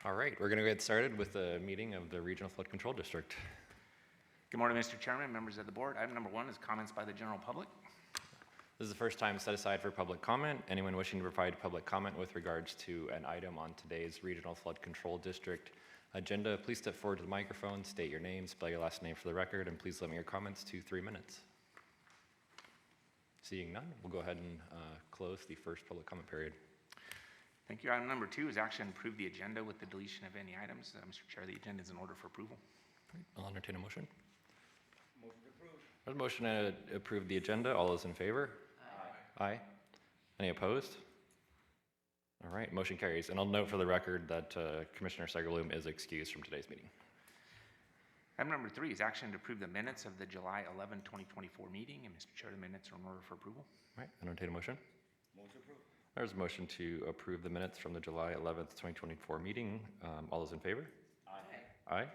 All right, we're going to get started with the meeting of the Regional Flood Control District. Good morning, Mr. Chairman, members of the board. Item number 1 is comments by the general public. This is the first time set aside for public comment. Anyone wishing to provide public comment with regards to an item on today's Regional Flood Control District agenda, please step forward to the microphone, state your name, spell your last name for the record, and please limit your comments to 3 minutes. Seeing none, we'll go ahead and close the first public comment period. Thank you. Item number 2 is action to approve the agenda with the deletion of any items. Mr. Chair, the agenda is in order for approval. I'll entertain a motion. Motion to approve. There's a motion to approve the agenda. All those in favor? Aye. Aye. Any opposed? All right, motion carries. And I'll note for the record that Commissioner Segerblum is excused from today's meeting. Item number 3 is action to approve the minutes of the July 11, 2024 meeting. And Mr. Chair, the minutes are in order for approval. All right, entertain a motion. Motion to approve. There's a motion to approve the minutes from the July 11th, 2024 meeting. All those in favor? Aye. Aye.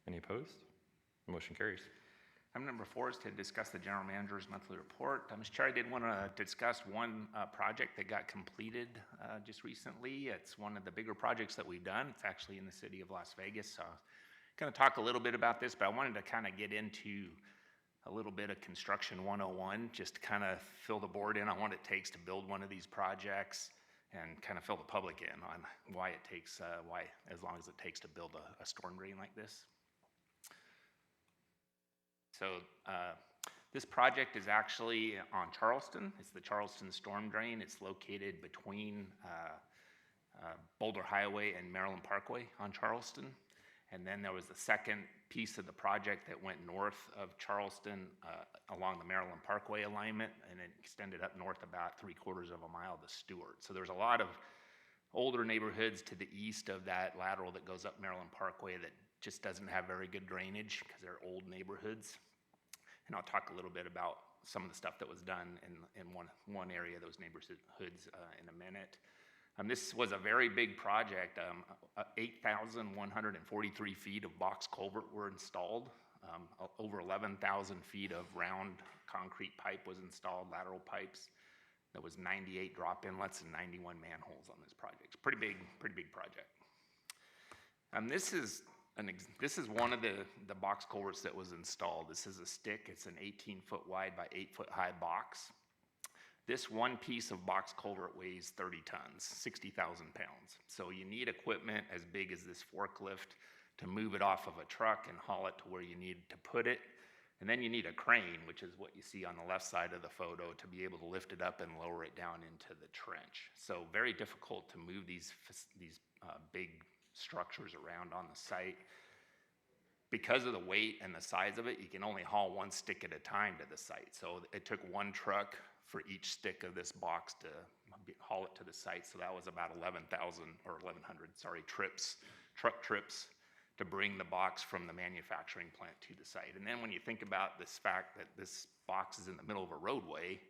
Any opposed? The motion carries. Item number 4 is to discuss the general manager's monthly report. Mr. Chair, I did want to discuss one project that got completed just recently. It's one of the bigger projects that we've done. It's actually in the city of Las Vegas. So I'm going to talk a little bit about this, but I wanted to kind of get into a little bit of construction 101, just to kind of fill the board in on what it takes to build one of these projects and kind of fill the public in on why it takes, as long as it takes to build a storm drain like this. So this project is actually on Charleston. It's the Charleston Storm Drain. It's located between Boulder Highway and Maryland Parkway on Charleston. And then there was the second piece of the project that went north of Charleston along the Maryland Parkway alignment, and it extended up north about 3/4 of a mile to Stewart. So there's a lot of older neighborhoods to the east of that lateral that goes up Maryland Parkway that just doesn't have very good drainage because they're old neighborhoods. And I'll talk a little bit about some of the stuff that was done in one area of those neighborhoods in a minute. This was a very big project. 8,143 feet of box culvert were installed. Over 11,000 feet of round concrete pipe was installed, lateral pipes. There was 98 drop inlets and 91 manholes on this project. Pretty big project. This is one of the box culverts that was installed. This is a stick. It's an 18-foot wide by 8-foot high box. This one piece of box culvert weighs 30 tons, 60,000 pounds. So you need equipment as big as this forklift to move it off of a truck and haul it to where you need to put it. And then you need a crane, which is what you see on the left side of the photo, to be able to lift it up and lower it down into the trench. So very difficult to move these big structures around on the site. Because of the weight and the size of it, you can only haul one stick at a time to the site. So it took one truck for each stick of this box to haul it to the site. So that was about 1,100 truck trips to bring the box from the manufacturing plant to the site. And then when you think about this fact that this box is in the middle of a roadway,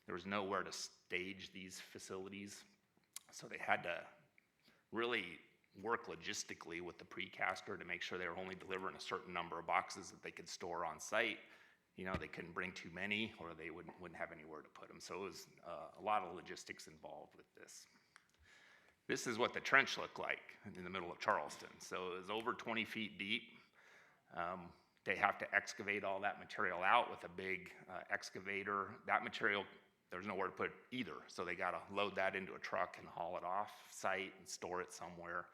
there was nowhere to stage these facilities. So they had to really work logistically with the precaster to make sure they were only delivering a certain number of boxes that they could store on site. You know, they couldn't bring too many or they wouldn't have anywhere to put them. So it was a lot of logistics involved with this. This is what the trench looked like in the middle of Charleston. So it was over 20 feet deep. They have to excavate all that material out with a big excavator. That material, there's nowhere to put it either. So they got to load that into a truck and haul it off site and store it somewhere.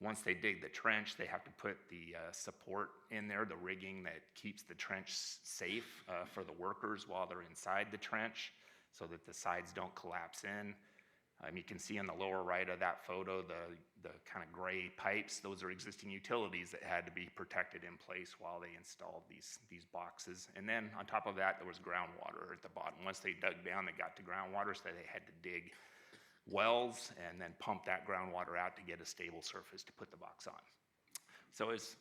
Once they dig the trench, they have to put the support in there, the rigging that keeps the trench safe for the workers while they're inside the trench so that the sides don't collapse in. You can see in the lower right of that photo, the kind of gray pipes. Those are existing utilities that had to be protected in place while they installed these boxes. And then on top of that, there was groundwater at the bottom. Once they dug down, they got to groundwater, so they had to dig wells and then pump that groundwater out to get a stable surface to put the box on. So as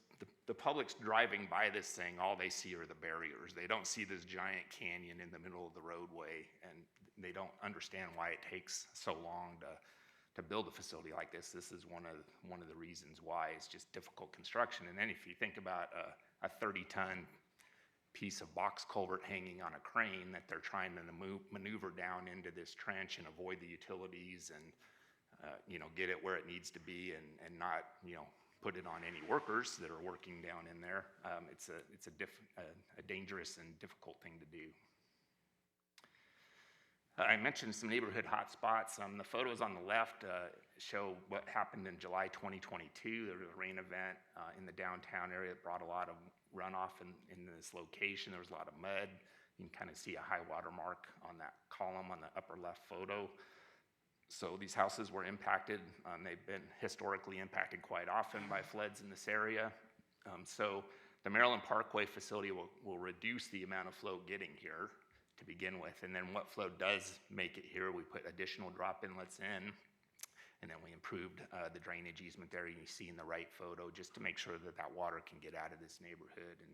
the public's driving by this thing, all they see are the barriers. They don't see this giant canyon in the middle of the roadway, and they don't understand why it takes so long to build a facility like this. This is one of the reasons why. It's just difficult construction. And then if you think about a 30-ton piece of box culvert hanging on a crane that they're trying to maneuver down into this trench and avoid the utilities and get it where it needs to be and not put it on any workers that are working down in there. It's a dangerous and difficult thing to do. I mentioned some neighborhood hotspots. The photos on the left show what happened in July 2022. There was a rain event in the downtown area that brought a lot of runoff in this location. There was a lot of mud. You can kind of see a high water mark on that column on the upper left photo. So these houses were impacted. They've been historically impacted quite often by floods in this area. So the Maryland Parkway facility will reduce the amount of flow getting here to begin with. And then what flow does make it here, we put additional drop inlets in, and then we improved the drainage easement there. You see in the right photo, just to make sure that that water can get out of this neighborhood, and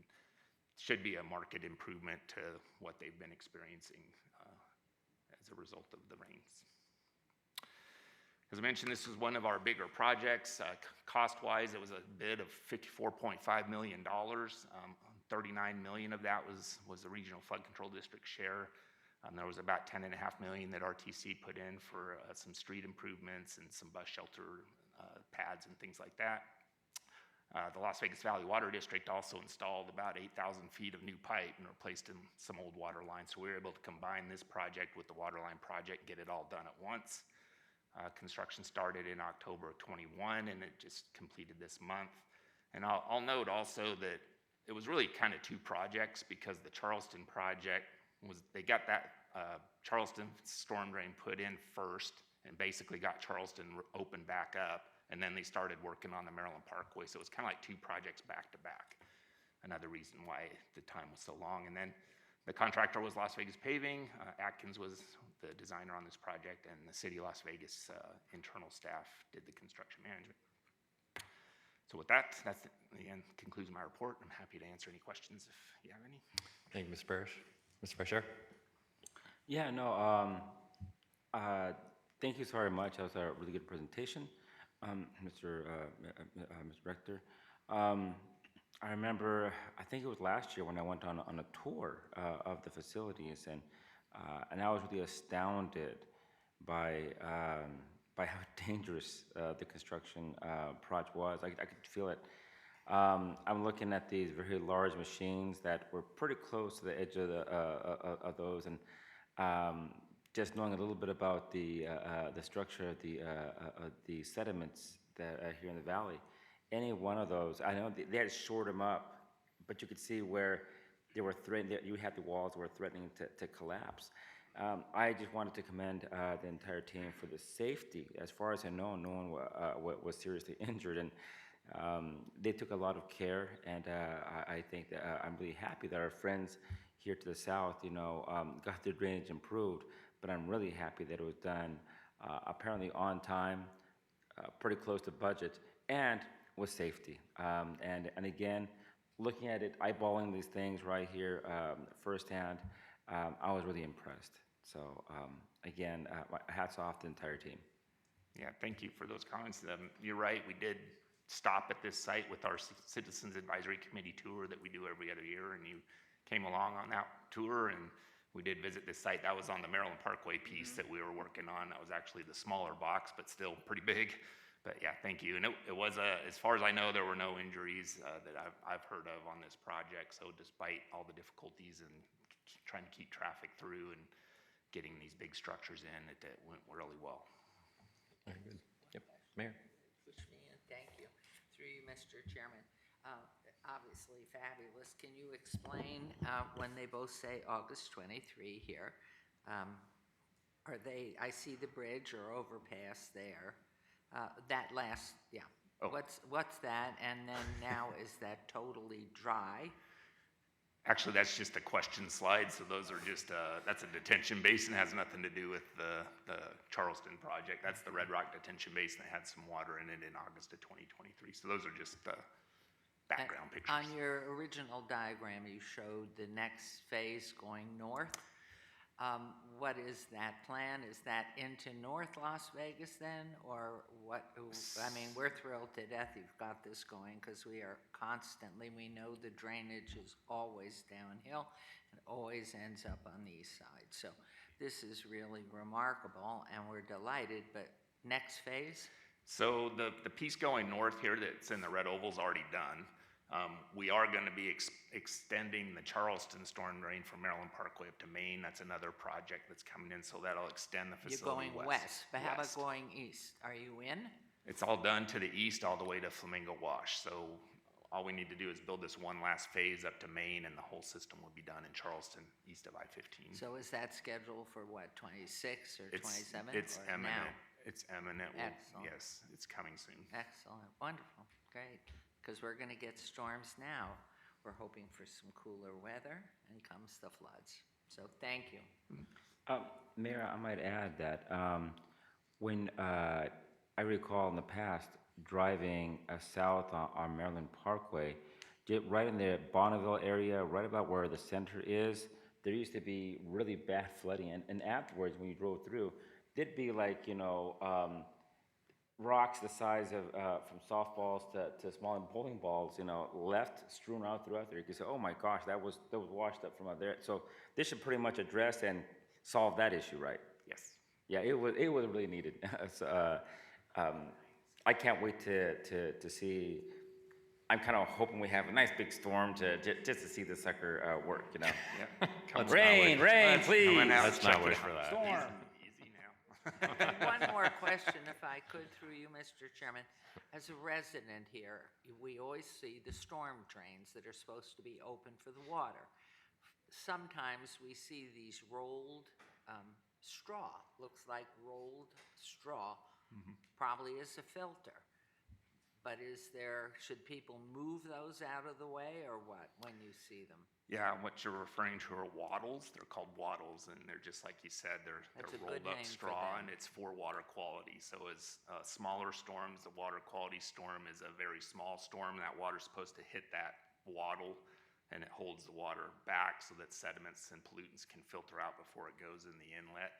should be a marked improvement to what they've been experiencing as a result of the rains. As I mentioned, this was one of our bigger projects. Cost-wise, it was a bid of $54.5 million. $39 million of that was the Regional Flood Control District share. There was about $10.5 million that RTC put in for some street improvements and some bus shelter pads and things like that. The Las Vegas Valley Water District also installed about 8,000 feet of new pipe and replaced some old water lines. So we were able to combine this project with the water line project, get it all done at once. Construction started in October of 21, and it just completed this month. And I'll note also that it was really kind of two projects, because the Charleston project they got that Charleston storm drain put in first and basically got Charleston opened back up, and then they started working on the Maryland Parkway. So it was kind of like two projects back to back. Another reason why the time was so long. And then the contractor was Las Vegas Paving. Atkins was the designer on this project, and the City of Las Vegas internal staff did the construction management. So with that, again, concludes my report. I'm happy to answer any questions if you have any. Thank you, Ms. Parrish. Mr. Fresher? Yeah, no, thank you so very much. That was a really good presentation, Mr. Rector. I remember, I think it was last year when I went on a tour of the facilities, and I was really astounded by how dangerous the construction project was. I could feel it. I'm looking at these very large machines that were pretty close to the edge of those, and just knowing a little bit about the structure of the sediments that are here in the valley. Any one of those, I know they had to short them up, but you could see where they were threatening. You had the walls were threatening to collapse. I just wanted to commend the entire team for the safety. As far as I know, no one was seriously injured, and they took a lot of care. And I think that I'm really happy that our friends here to the south, got their drainage improved. But I'm really happy that it was done apparently on time, pretty close to budget, and with safety. And again, looking at it, eyeballing these things right here firsthand, I was really impressed. So again, hats off to the entire team. Yeah, thank you for those comments. You're right, we did stop at this site with our Citizens Advisory Committee tour that we do every other year, and you came along on that tour, and we did visit this site. That was on the Maryland Parkway piece that we were working on. That was actually the smaller box, but still pretty big. But yeah, thank you. And it was, as far as I know, there were no injuries that I've heard of on this project. So despite all the difficulties and trying to keep traffic through and getting these big structures in, it went really well. Very good. Yep. Mayor? Push me in, thank you. Through you, Mr. Chairman. Obviously fabulous. Can you explain when they both say August 23 here? Are they, I see the bridge or overpass there. That last, yeah. Oh. What's that? And then now is that totally dry? Actually, that's just a question slide. So those are just, that's a detention basin. Has nothing to do with the Charleston project. That's the Red Rock Detention Basin that had some water in it in August of 2023. So those are just background pictures. On your original diagram, you showed the next phase going north. What is that plan? Is that into North Las Vegas then, or what? I mean, we're thrilled to death you've got this going, because we know the drainage is always downhill and always ends up on the east side. So this is really remarkable, and we're delighted. But next phase? So the piece going north here that's in the red oval is already done. We are going to be extending the Charleston storm drain from Maryland Parkway up to Maine. That's another project that's coming in, so that'll extend the You're facility going west, but how about West. going east? Are you in? It's all done to the east, all the way to Flamingo Wash. So all we need to do is build this one last phase up to Maine, and the whole system will be done in Charleston, east of I-15. So is that scheduled for what, 26 or It's 27? It's or imminent. now? It's imminent. We'll- Excellent. Yes, it's coming soon. Excellent, wonderful, great. Because we're going to get storms now. We're hoping for some cooler weather, and comes the floods. So thank you. Mayor, I might add that when I recall in the past driving south on Maryland Parkway, right in the Bonneville area, right about where the center is, there used to be really bad flooding. And afterwards, when you drove through, there'd be like, rocks the size of, from softballs to small bowling balls, left strewn out throughout there. You could say, oh my gosh, that was washed up from out there. So this should pretty much address and solve that issue, right? Yes. Yeah, it was really needed. So, I can't wait to see. I'm kind of hoping we have a nice big storm just to see the sucker work. Yeah. Rain, please. Let's not wish for that. Easy now. One more question, if I could, through you, Mr. Chairman. As a resident here, we always see the storm drains that are supposed to be open for the water. Sometimes we see these rolled straw, looks like rolled straw, probably is a filter. But should people move those out of the way or what, when you see them? Yeah, what you're referring to are wattles. They're called wattles, and they're just like you said, they're That's a rolled good up name for straw, them. and it's for water quality. So as smaller storms, the water quality storm is a very small storm. That water's supposed to hit that wattle, and it holds the water back so that sediments and pollutants can filter out before it goes in the inlet.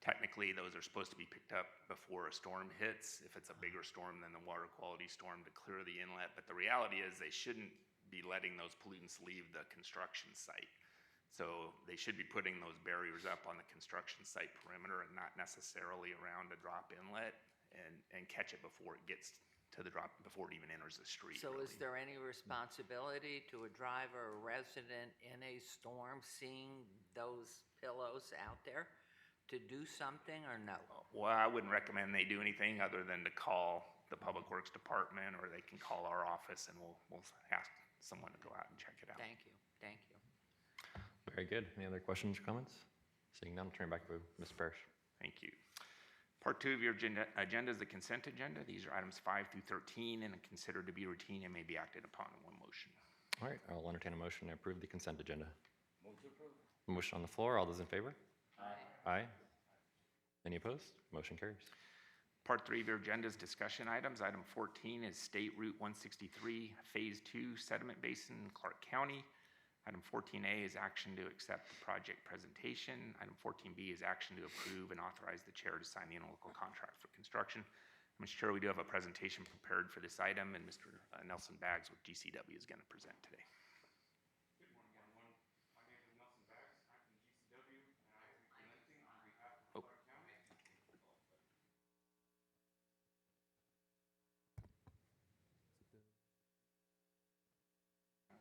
Technically, those are supposed to be picked up before a storm hits, if it's a bigger storm than the water quality storm, to clear the inlet. But the reality is they shouldn't be letting those pollutants leave the construction site. So they should be putting those barriers up on the construction site perimeter and not necessarily around a drop inlet, and catch it before it gets to the drop, before it even enters the street. So is really. there any responsibility to a driver or resident in a storm seeing those pillows out there to do something or no? Well, I wouldn't recommend they do anything other than to call the Public Works Department, or they can call our office, and we'll ask someone to go out and check it out. Thank you, thank you. Very good. Any other questions or comments? Seeing none, I'll turn it back to Mr. Parrish. Thank you. Part 2 of your agenda is the consent agenda. These are items 5 through 13 and are considered to be routine and may be acted upon in one motion. All right, I'll entertain a motion to approve the consent agenda. Move to approve. Motion on the floor. All those in favor? Aye. Aye. Any opposed? Motion carries. Part 3 of your agenda is discussion items. Item 14 is State Route 163, Phase 2 Sediment Basin, Clark County. Item 14A is action to accept the project presentation. Item 14B is action to approve and authorize the chair to sign the interlocal contract for construction. Mr. Chair, we do have a presentation prepared for this item, and Mr. Nelson Baggs with GCW is going to present today. Good morning, everyone. My name is Nelson Baggs. I'm from GCW, and I will be presenting on behalf of Clark County.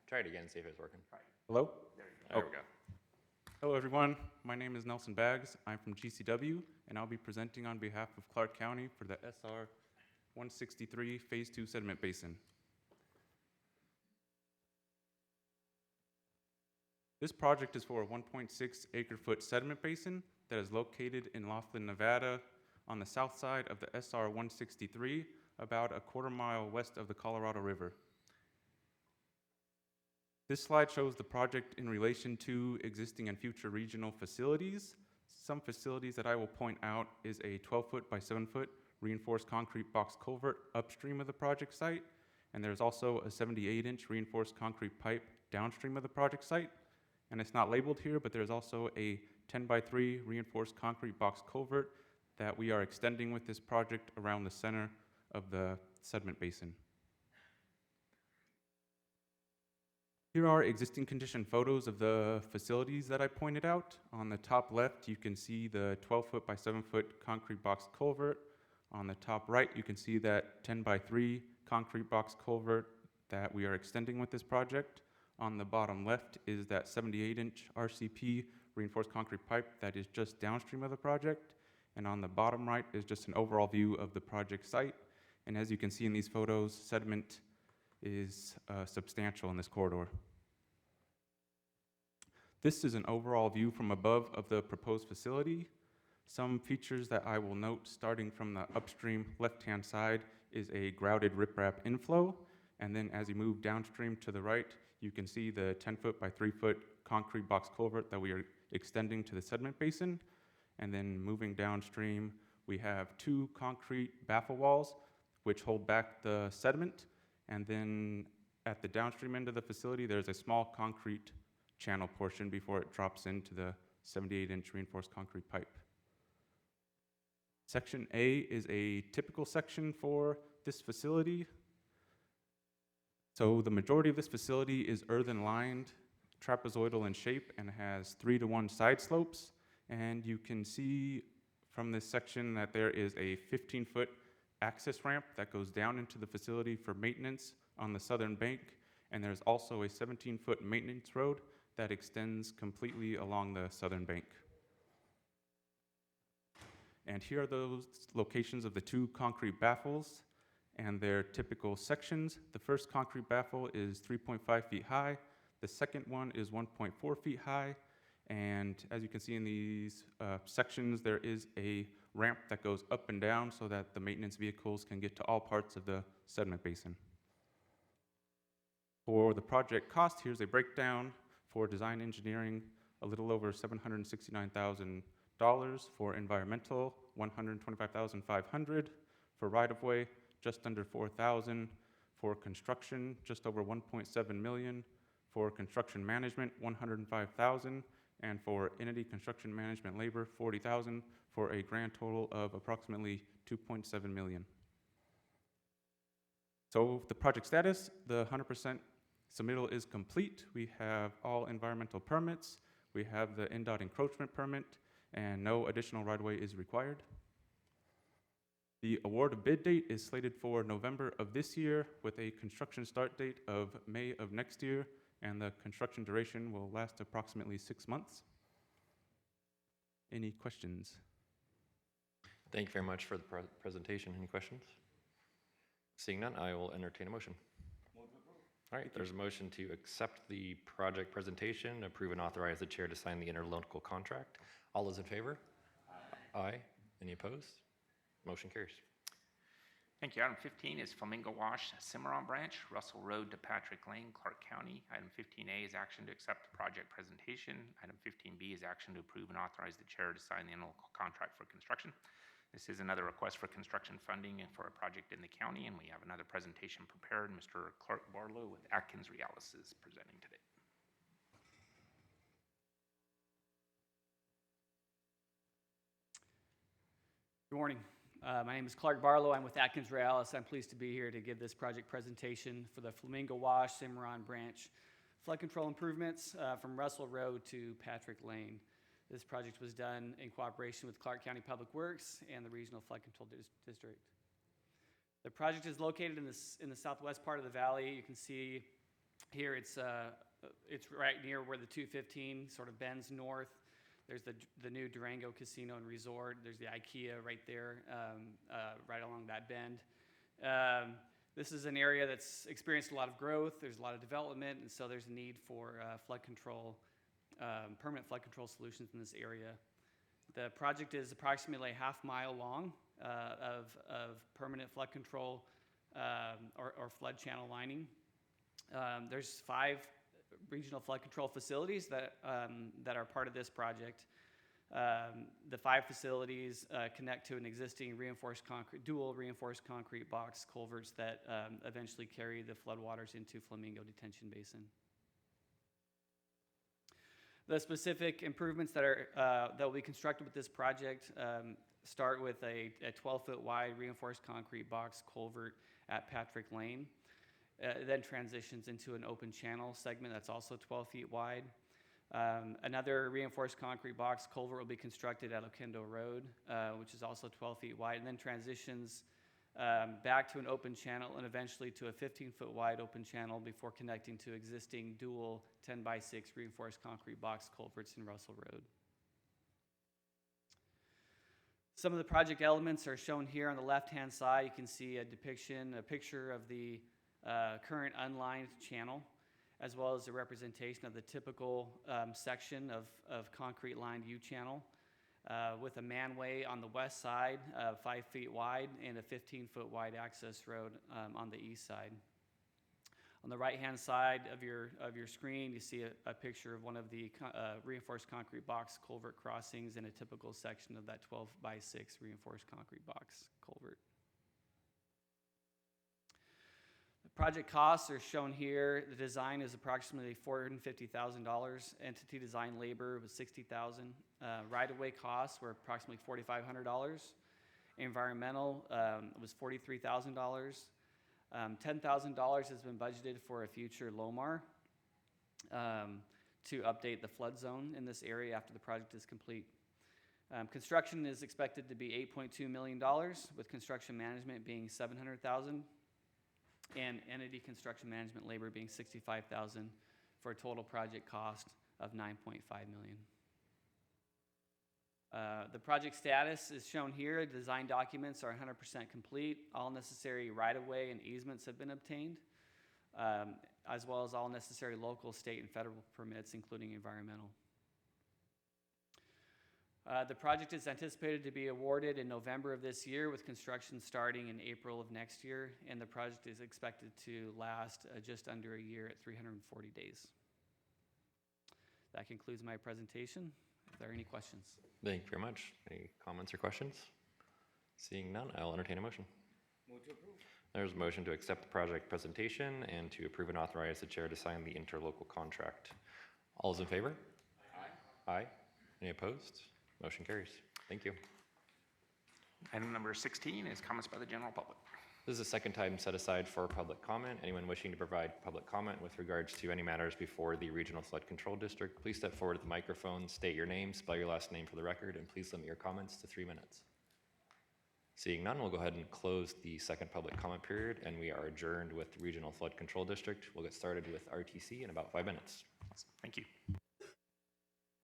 Try it again, see if it's working. Hello? There we go. Hello, everyone. My name is Nelson Baggs. I'm from GCW, and I'll be presenting on behalf of Clark County for the SR 163 Phase 2 Sediment Basin. This project is for a 1.6 acre-foot sediment basin that is located in Laughlin, Nevada, on the south side of the SR 163, about a quarter-mile west of the Colorado River. This slide shows the project in relation to existing and future regional facilities. Some facilities that I will point out is a 12-foot by 7-foot reinforced concrete box culvert upstream of the project site, and there's also a 78-inch reinforced concrete pipe downstream of the project site. And it's not labeled here, but there's also a 10 by 3 reinforced concrete box culvert that we are extending with this project around the center of the sediment basin. Here are existing condition photos of the facilities that I pointed out. On the top left, you can see the 12-foot by 7-foot concrete box culvert. On the top right, you can see that 10 by 3 concrete box culvert that we are extending with this project. On the bottom left is that 78-inch RCP reinforced concrete pipe that is just downstream of the project. And on the bottom right is just an overall view of the project site. And as you can see in these photos, sediment is substantial in this corridor. This is an overall view from above of the proposed facility. Some features that I will note, starting from the upstream left-hand side, is a grouted riprap inflow. And then as you move downstream to the right, you can see the 10-foot by 3-foot concrete box culvert that we are extending to the sediment basin. And then moving downstream, we have 2 concrete baffle walls which hold back the sediment. And then at the downstream end of the facility, there's a small concrete channel portion before it drops into the 78-inch reinforced concrete pipe. Section A is a typical section for this facility. So the majority of this facility is earthen-lined, trapezoidal in shape, and has 3-to-1 side slopes. And you can see from this section that there is a 15-foot access ramp that goes down into the facility for maintenance on the southern bank. And there's also a 17-foot maintenance road that extends completely along the southern bank. And here are those locations of the 2 concrete baffles and their typical sections. The first concrete baffle is 3.5 feet high. The second one is 1.4 feet high. And as you can see in these sections, there is a ramp that goes up and down so that the maintenance vehicles can get to all parts of the sediment basin. For the project cost, here's a breakdown. For design engineering, a little over $769,000. For environmental, $125,500. For right-of-way, just under $4,000. For construction, just over $1.7 million. For construction management, $105,000. And for entity construction management labor, $40,000, for a grand total of approximately $2.7 million. So the project status, the 100% submittal is complete. We have all environmental permits. We have the NDOT encroachment permit, and no additional right-of-way is required. The award of bid date is slated for November of this year with a construction start date of May of next year, and the construction duration will last approximately 6 months. Any questions? Thank you very much for the presentation. Any questions? Seeing none, I will entertain a motion. All right, there's a motion to accept the project presentation, approve and authorize the chair to sign the interlocal contract. All those in favor? Aye. Any opposed? Motion carries. Thank you. Item 15 is Flamingo Wash Cimarron Branch, Russell Road to Patrick Lane, Clark County. Item 15A is action to accept the project presentation. Item 15B is action to approve and authorize the chair to sign the interlocal contract for construction. This is another request for construction funding and for a project in the county, and we have another presentation prepared. Mr. Clark Barlow with Atkins Realis is presenting today. Good morning. My name is Clark Barlow. I'm with Atkins Realis. I'm pleased to be here to give this project presentation for the Flamingo Wash Cimarron Branch flood control improvements from Russell Road to Patrick Lane. This project was done in cooperation with Clark County Public Works and the Regional Flood Control District. The project is located in the southwest part of the valley. You can see here it's right near where the 215 sort of bends north. There's the new Durango Casino and Resort. There's the IKEA right there, right along that bend. This is an area that's experienced a lot of growth. There's a lot of development, and so there's a need for flood control, permanent flood control solutions in this area. The project is approximately a half-mile long of permanent flood control or flood channel lining. There's 5 regional flood control facilities that are part of this project. The 5 facilities connect to an existing dual reinforced concrete box culverts that eventually carry the floodwaters into Flamingo Detention Basin. The specific improvements that will be constructed with this project start with a 12-foot wide reinforced concrete box culvert at Patrick Lane. It then transitions into an open channel segment that's also 12 feet wide. Another reinforced concrete box culvert will be constructed at Oquendo Road, which is also 12 feet wide, and then transitions back to an open channel and eventually to a 15-foot wide open channel before connecting to existing dual 10x6 reinforced concrete box culverts in Russell Road. Some of the project elements are shown here on the left-hand side. You can see a picture of the current unlined channel, as well as a representation of the typical section of concrete lined U-channel with a manway on the west side, 5 feet wide, and a 15-foot wide access road on the east side. On the right-hand side of your screen, you see a picture of one of the reinforced concrete box culvert crossings in a typical section of that 12x6 reinforced concrete box culvert. The project costs are shown here. The design is approximately $450,000. Entity design labor was $60,000. Right-of-way costs were approximately $4,500. Environmental was $43,000. $10,000 has been budgeted for a future LOMAR to update the flood zone in this area after the project is complete. Construction is expected to be $8.2 million, with construction management being $700,000, and entity construction management labor being $65,000, for a total project cost of $9.5 million. The project status is shown here. Design documents are 100% complete. All necessary right-of-way and easements have been obtained, as well as all necessary local, state, and federal permits, including environmental. The project is anticipated to be awarded in November of this year, with construction starting in April of next year, and the project is expected to last just under a year at 340 days. That concludes my presentation. If there are any questions. Thank you very much. Any comments or questions? Seeing none, I'll entertain a motion. Move to approve. There's a motion to accept the project presentation and to approve and authorize the chair to sign the interlocal contract. All those in favor? Aye. Aye. Any opposed? Motion carries. Thank you. Item number 16 is comments by the general public. This is the second time set aside for public comment. Anyone wishing to provide public comment with regards to any matters before the Regional Flood Control District, please step forward to the microphone, state your name, spell your last name for the record, and please limit your comments to 3 minutes. Seeing none, we'll go ahead and close the second public comment period, and we are adjourned with the Regional Flood Control District. We'll get started with RTC in about 5 minutes. Thank you.